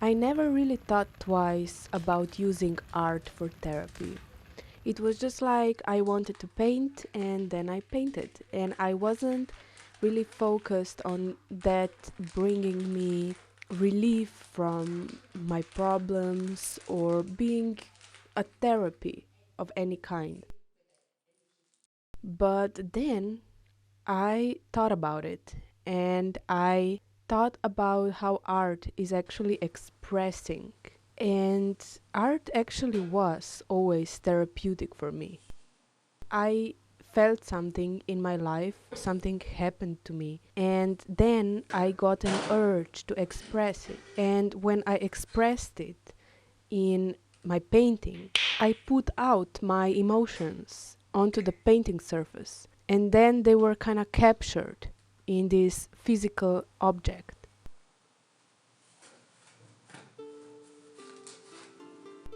I never really thought twice about using art for therapy. It was just like I wanted to paint and then I painted. And I wasn't really focused on that bringing me relief from my problems or being a therapy of any kind. But then I thought about it and I thought about how art is actually expressing. And art actually was always therapeutic for me. I felt something in my life, something happened to me, and then I got an urge to express it. And when I expressed it in my painting, I put out my emotions onto the painting surface, and then they were kind of captured in this physical object.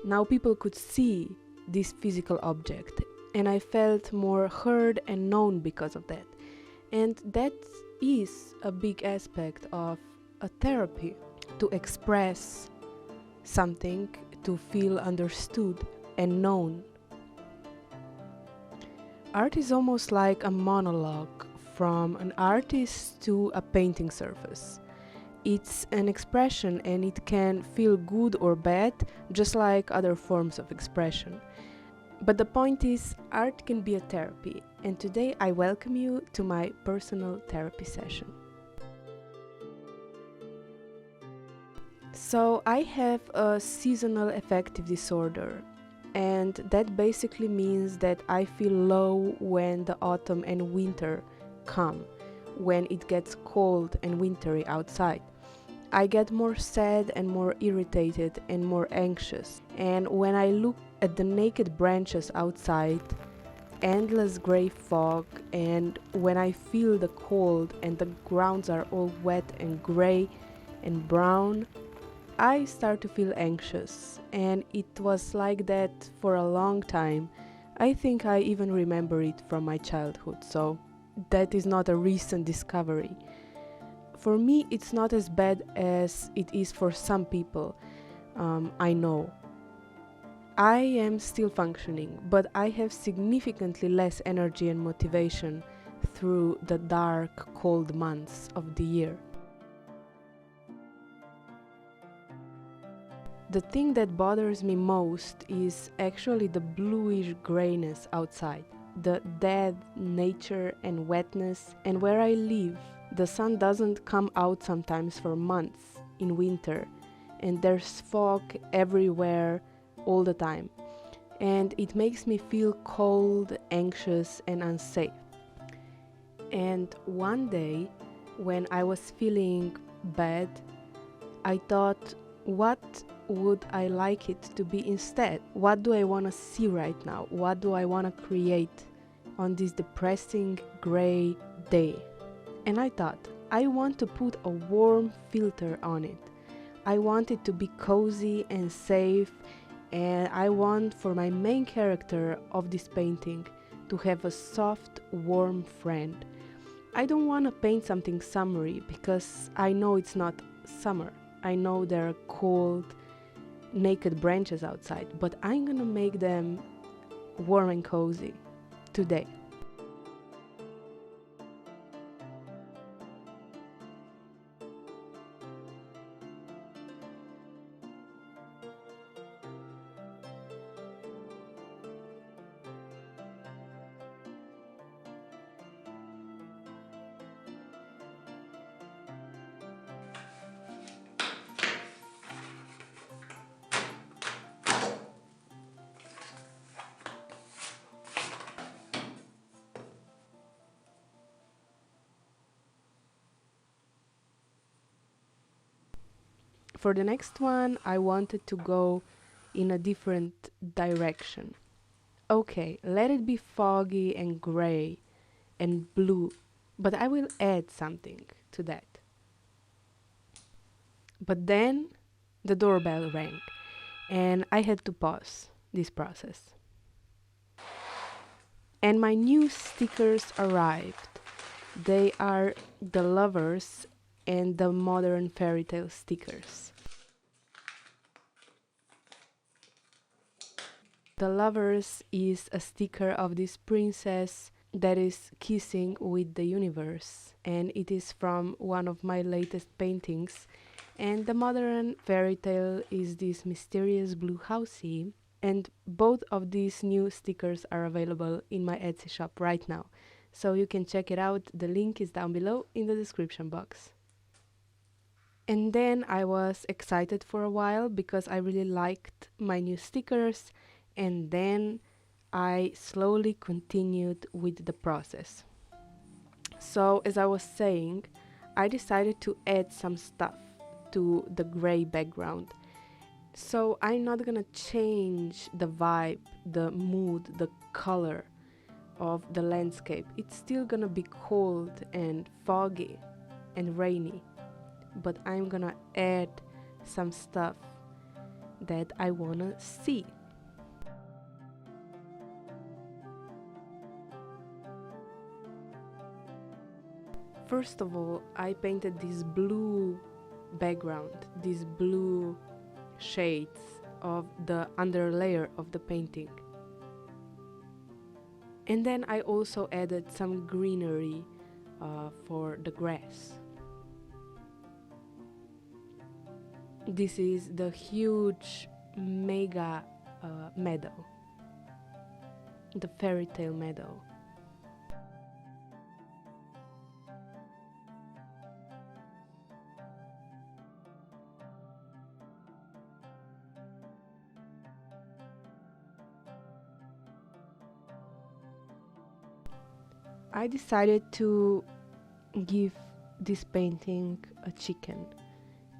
Now people could see this physical object, and I felt more heard and known because of that. And that is a big aspect of a therapy, to express something, to feel understood and known. Art is almost like a monologue from an artist to a painting surface. It's an expression and it can feel good or bad, just like other forms of expression. But the point is, art can be a therapy, and today I welcome you to my personal therapy session. So, I have a seasonal affective disorder, and that basically means that I feel low when the autumn and winter come, when it gets cold and wintry outside. I get more sad and more irritated and more anxious. And when I look at the naked branches outside, endless grey fog, and when I feel the cold and the grounds are all wet and grey and brown, I start to feel anxious. And it was like that for a long time. I think I even remember it from my childhood, so that is not a recent discovery. For me, it's not as bad as it is for some people, I know. I am still functioning, but I have significantly less energy and motivation through the dark, cold months of the year. The thing that bothers me most is actually the bluish grayness outside, the dead nature and wetness, and where I live, the sun doesn't come out sometimes for months in winter, and there's fog everywhere all the time, and it makes me feel cold, anxious, and unsafe. And one day, when I was feeling bad, I thought, what would I like it to be instead? What do I want to see right now? What do I want to create on this depressing gray day? And I thought, I want to put a warm filter on it. I want it to be cozy and safe, and I want for my main character of this painting to have a soft, warm friend. I don't want to paint something summery because I know it's not summer. I know there are cold, naked branches outside, but I'm gonna make them warm and cozy today. For the next one, I wanted to go in a different direction. Okay, let it be foggy and gray and blue, but I will add something to that. But then the doorbell rang, and I had to pause this process. And my new stickers arrived. They are the lovers and the modern fairy tale stickers. The Lovers is a sticker of this princess that is kissing with the universe, and it is from one of my latest paintings. And the modern fairy tale is this mysterious blue housey, and both of these new stickers are available in my Etsy shop right now, so you can check it out. The link is down below in the description box. And then I was excited for a while because I really liked my new stickers, and then I slowly continued with the process. So, as I was saying, I decided to add some stuff to the gray background. So, I'm not gonna change the vibe, the mood, the color of the landscape. It's still gonna be cold and foggy and rainy, but I'm gonna add some stuff that I wanna see. First of all, I painted this blue background, these blue shades of the underlayer of the painting. And then I also added some greenery for the grass. This is the huge mega meadow, the fairy tale meadow. I decided to give this painting a chicken.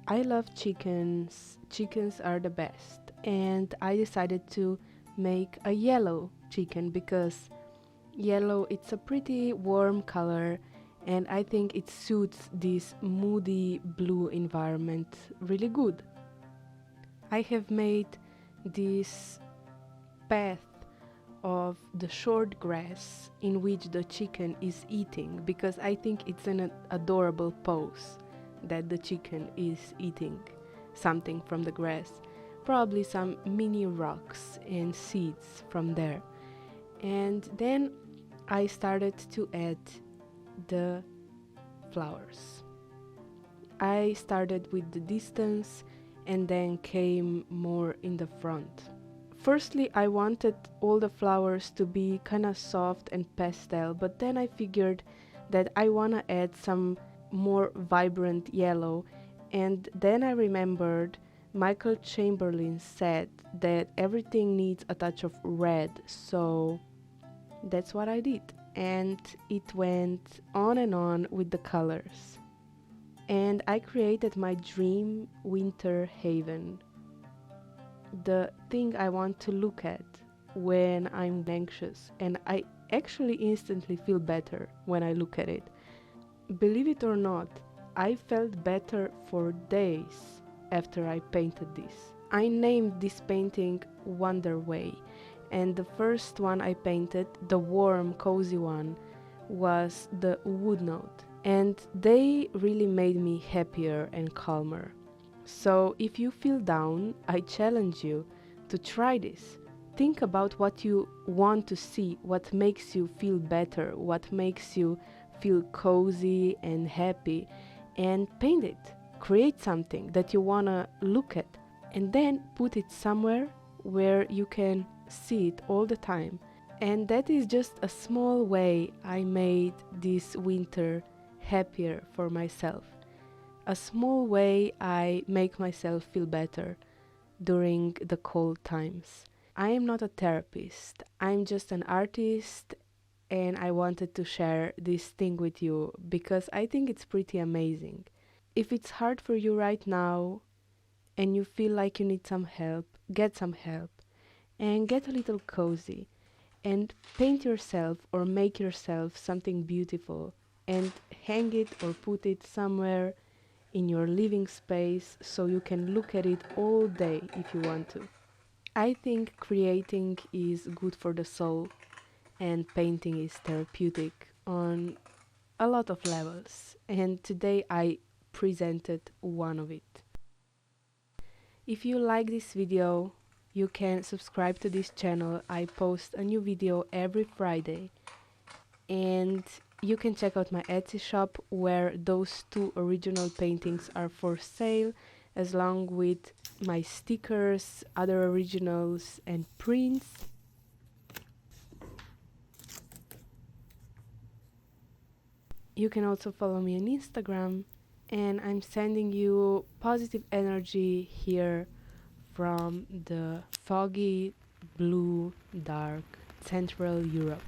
I love chickens. Chickens are the best. And I decided to make a yellow chicken because yellow, it's a pretty warm color, and I think it suits this moody blue environment really good. I have made this path of the short grass in which the chicken is eating because I think it's an adorable pose that the chicken is eating something from the grass, probably some mini rocks and seeds from there. And then I started to add the flowers. I started with the distance and then came more in the front. Firstly, I wanted all the flowers to be kind of soft and pastel, but then I figured that I want to add some more vibrant yellow, and then I remembered Michael Chamberlain said that everything needs a touch of red, so that's what I did, and it went on and on with the colors. And I created my dream winter haven, the thing I want to look at when I'm anxious, and I actually instantly feel better when I look at it. Believe it or not, I felt better for days after I painted this. I named this painting Wundervei, and the first one I painted, the warm, cozy one, was the woodnote, and they really made me happier and calmer. So if you feel down, I challenge you to try this. Think about what you want to see, what makes you feel better, what makes you feel cozy and happy, and paint it. Create something that you want to look at, and then put it somewhere where you can see it all the time. And that is just a small way I made this winter happier for myself. A small way I make myself feel better during the cold times. I am not a therapist, I'm just an artist, and I wanted to share this thing with you because I think it's pretty amazing. If it's hard for you right now and you feel like you need some help, get some help and get a little cozy and paint yourself or make yourself something beautiful and hang it or put it somewhere in your living space so you can look at it all day if you want to. I think creating is good for the soul and painting is therapeutic on a lot of levels, and today I presented one of it. If you like this video, you can subscribe to this channel. I post a new video every Friday. And you can check out my Etsy shop where those two original paintings are for sale, along with my stickers, other originals and prints. You can also follow me on Instagram, and I'm sending you positive energy here from the foggy, blue, dark Central Europe.